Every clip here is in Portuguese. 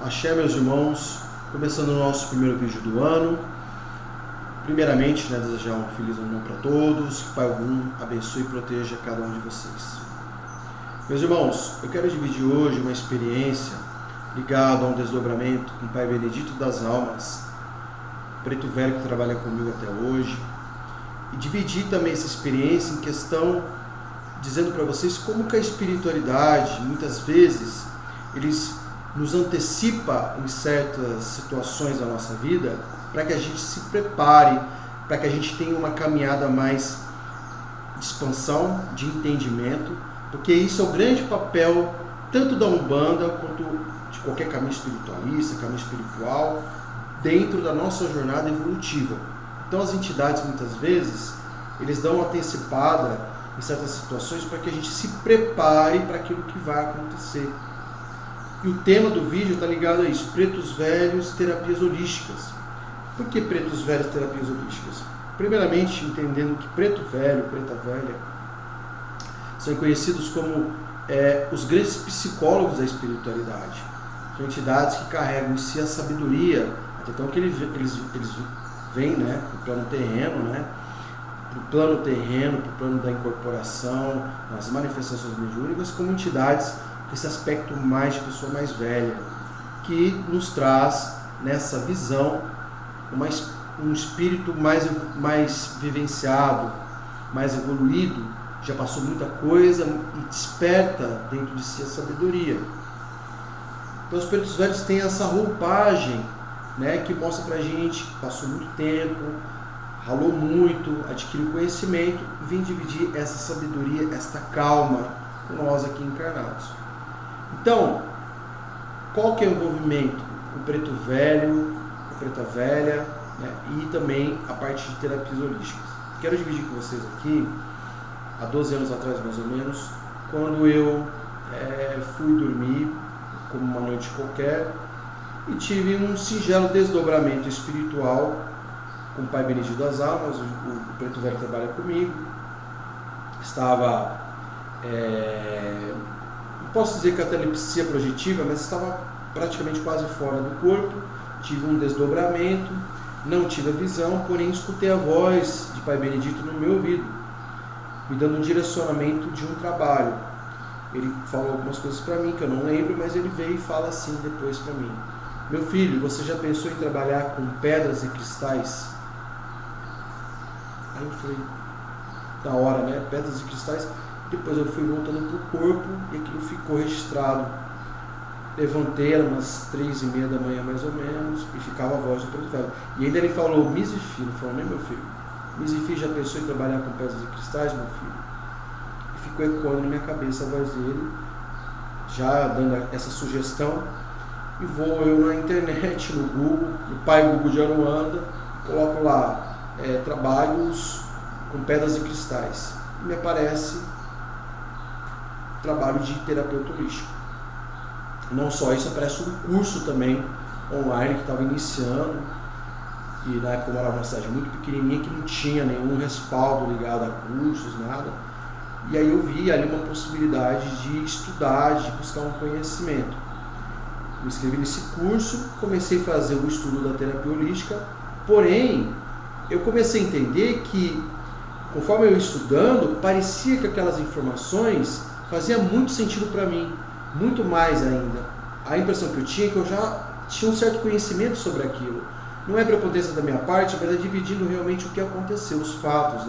Axé, meus irmãos, começando o nosso primeiro vídeo do ano. Primeiramente, desejar um feliz ano para todos, que o Pai Ogum abençoe e proteja cada um de vocês. Meus irmãos, eu quero dividir hoje uma experiência ligada a um desdobramento com o Pai Benedito das Almas, preto velho que trabalha comigo até hoje, e dividir também essa experiência em questão, dizendo para vocês como que a espiritualidade, muitas vezes, eles nos antecipa em certas situações da nossa vida para que a gente se prepare, para que a gente tenha uma caminhada mais de expansão, de entendimento, porque isso é o grande papel tanto da Umbanda quanto de qualquer caminho espiritualista, caminho espiritual, dentro da nossa jornada evolutiva. Então as entidades muitas vezes, eles dão uma antecipada em certas situações para que a gente se prepare para aquilo que vai acontecer. E o tema do vídeo está ligado a isso, pretos velhos, terapias holísticas. Por que pretos velhos, terapias holísticas? Primeiramente, entendendo que preto velho, preta velha, são conhecidos como os grandes psicólogos da espiritualidade. São entidades que carregam em si a sabedoria, até então que eles vêm para o plano terreno, para o plano da incorporação, nas manifestações mediúnicas, como entidades com esse aspecto mais de pessoa mais velha, que nos traz nessa visão um espírito mais vivenciado, mais evoluído, já passou muita coisa e desperta dentro de si a sabedoria. Então os pretos velhos têm essa roupagem, que mostra pra gente que passou muito tempo, ralou muito, adquiriu conhecimento e vem dividir essa sabedoria, esta calma com nós aqui encarnados. Então, qual que é o envolvimento? O preto velho, a preta velha, e também a parte de terapias holísticas. Quero dividir com vocês aqui, há 12 anos atrás mais ou menos, quando eu fui dormir, como uma noite qualquer, e tive um singelo desdobramento espiritual com o Pai Benedito das Almas, o preto velho trabalha comigo, estava... não posso dizer que a telepsia projetiva, mas estava praticamente quase fora do corpo, tive um desdobramento, não tive a visão, porém escutei a voz de Pai Benedito no meu ouvido, me dando um direcionamento de um trabalho. Ele falou algumas coisas para mim que eu não lembro, mas ele veio e fala assim depois para mim: meu filho, você já pensou em trabalhar com pedras e cristais? Aí eu falei, da hora, pedras e cristais. Depois eu fui voltando para o corpo e aquilo ficou registrado. Levantei, era umas 3h30 da manhã mais ou menos, e ficava a voz do preto velho. E ainda ele falou, Misifi, não falou nem meu filho. Misifi, já pensou em trabalhar com pedras e cristais, meu filho? E ficou ecoando na minha cabeça a voz dele, já dando essa sugestão. E vou eu na internet, no Google, no Pai Google de Aruanda, coloco lá, trabalhos com pedras e cristais. E me aparece trabalho de terapeuta holístico. Não só isso, aparece um curso também online que estava iniciando, e na época eu morava numa cidade muito pequenininha que não tinha nenhum respaldo ligado a cursos, nada. E aí eu vi ali uma possibilidade de estudar, de buscar um conhecimento. Me inscrevi nesse curso, comecei a fazer o estudo da terapia holística, porém eu comecei a entender que, conforme eu ia estudando, parecia que aquelas informações faziam muito sentido para mim, muito mais ainda. A impressão que eu tinha é que eu já tinha um certo conhecimento sobre aquilo. Não é prepotência da minha parte, mas é dividindo realmente o que aconteceu, os fatos,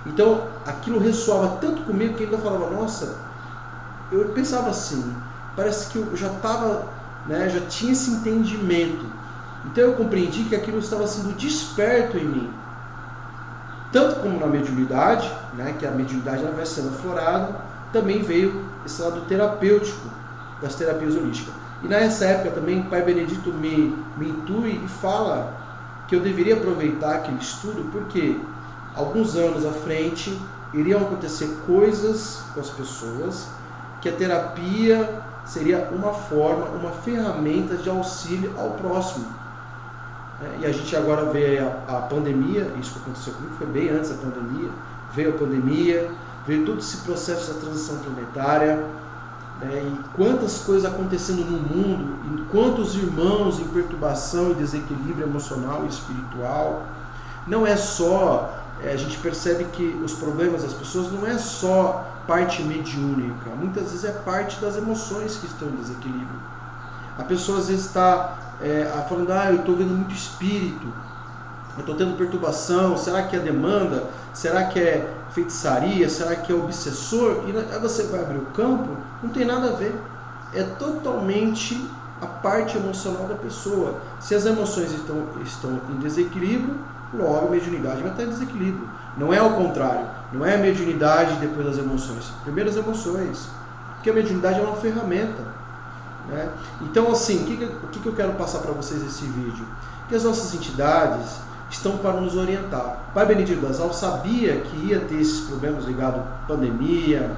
Então, aquilo ressoava tanto comigo que eu ainda falava, nossa, eu pensava assim, parece que eu já estava, já tinha esse entendimento. Então eu compreendi que aquilo estava sendo desperto em mim. Tanto como na mediunidade, que a mediunidade ela vai sendo aflorada, também veio esse lado terapêutico das terapias holísticas. E nessa época também o Pai Benedito me intui e fala que eu deveria aproveitar aquele estudo porque alguns anos à frente iriam acontecer coisas com as pessoas, que a terapia seria uma forma, uma ferramenta de auxílio ao próximo. E a gente agora vê a pandemia, isso que aconteceu comigo foi bem antes da pandemia, veio a pandemia, veio todo esse processo da transição planetária, e quantas coisas acontecendo no mundo, e quantos irmãos em perturbação e desequilíbrio emocional e espiritual. Não é só, a gente percebe que os problemas das pessoas não é só parte mediúnica, muitas vezes é parte das emoções que estão em desequilíbrio. A pessoa às vezes está falando, eu estou vendo muito espírito, eu estou tendo perturbação, será que é demanda? Será que é feitiçaria? Será que é obsessor? E aí você vai abrir o campo, não tem nada a ver. É totalmente a parte emocional da pessoa. Se as emoções estão em desequilíbrio, logo a mediunidade vai estar em desequilíbrio. Não é ao contrário, não é a mediunidade depois das emoções. Primeiro as emoções, porque a mediunidade é uma ferramenta, né? Então assim, o que eu quero passar para vocês nesse vídeo? Que as nossas entidades estão para nos orientar. Pai Benedito das Almas sabia que ia ter esses problemas ligados à pandemia,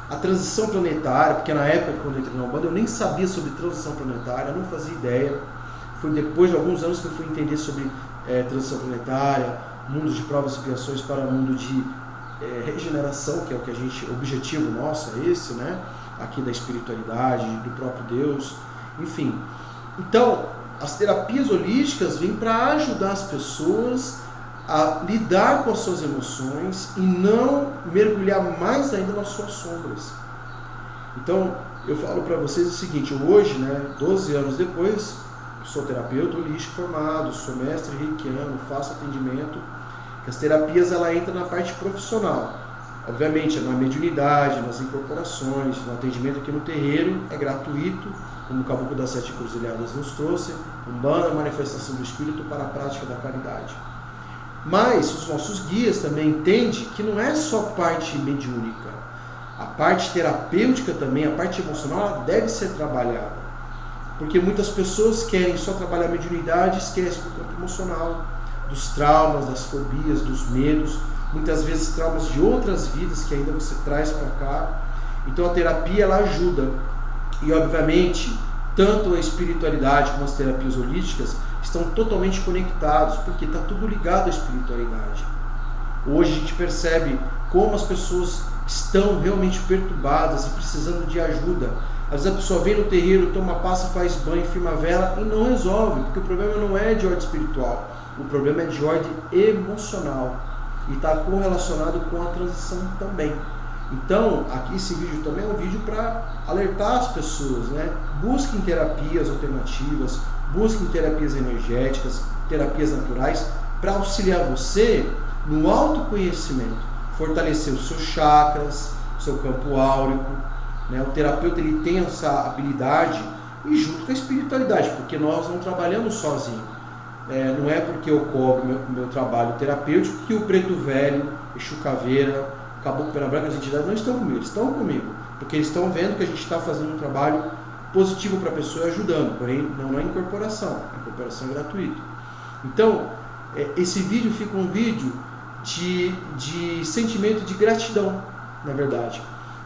à transição planetária, porque na época quando eu entrei na Umbanda eu nem sabia sobre transição planetária, não fazia ideia. Foi depois de alguns anos que eu fui entender sobre transição planetária, mundo de provas e expiações para mundo de regeneração, que é o objetivo nosso é esse, né? Aqui da espiritualidade, do próprio Deus, enfim. Então, as terapias holísticas vêm para ajudar as pessoas a lidar com as suas emoções e não mergulhar mais ainda nas suas sombras. Então, eu falo para vocês o seguinte, hoje, 12 anos depois, sou terapeuta holístico formado, sou mestre reikiano, faço atendimento, que as terapias ela entra na parte profissional. Obviamente, na mediunidade, nas incorporações, no atendimento aqui no terreiro, é gratuito, como o Caboclo das Sete Encruzilhadas nos trouxe, Umbanda, manifestação do Espírito para a prática da caridade. Mas os nossos guias também entendem que não é só parte mediúnica. A parte terapêutica também, a parte emocional, ela deve ser trabalhada. Porque muitas pessoas querem só trabalhar a mediunidade e esquecem do campo emocional, dos traumas, das fobias, dos medos, muitas vezes traumas de outras vidas que ainda você traz para cá. Então a terapia ela ajuda. E obviamente, tanto a espiritualidade como as terapias holísticas estão totalmente conectados, porque está tudo ligado à espiritualidade. Hoje a gente percebe como as pessoas estão realmente perturbadas e precisando de ajuda. Às vezes a pessoa vem no terreiro, toma passa, faz banho, firma a vela e não resolve, porque o problema não é de ordem espiritual, o problema é de ordem emocional e está correlacionado com a transição também. Então, aqui esse vídeo também é um vídeo para alertar as pessoas, Busquem terapias alternativas, busquem terapias energéticas, terapias naturais, para auxiliar você no autoconhecimento, fortalecer os seus chakras, o seu campo áurico, O terapeuta ele tem essa habilidade e junto com a espiritualidade, porque nós não trabalhamos sozinhos. Não é porque eu cobro meu trabalho terapêutico que o Preto Velho, Exu Caveira, Caboclo Pena Branca, as entidades não estão comigo, eles estão comigo, porque eles estão vendo que a gente está fazendo um trabalho positivo para a pessoa e ajudando, porém não é incorporação, a incorporação é gratuita. Então, esse vídeo fica um vídeo de sentimento de gratidão, na verdade,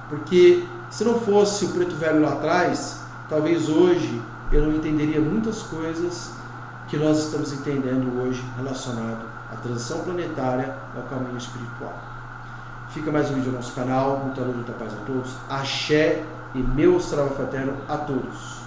porque se não fosse o Preto Velho lá atrás, talvez hoje eu não entenderia muitas coisas que nós estamos entendendo hoje relacionado à transição planetária e ao caminho espiritual. Fica mais um vídeo no nosso canal. Muita luz, muita paz a todos. Axé e meu salve fraterno a todos.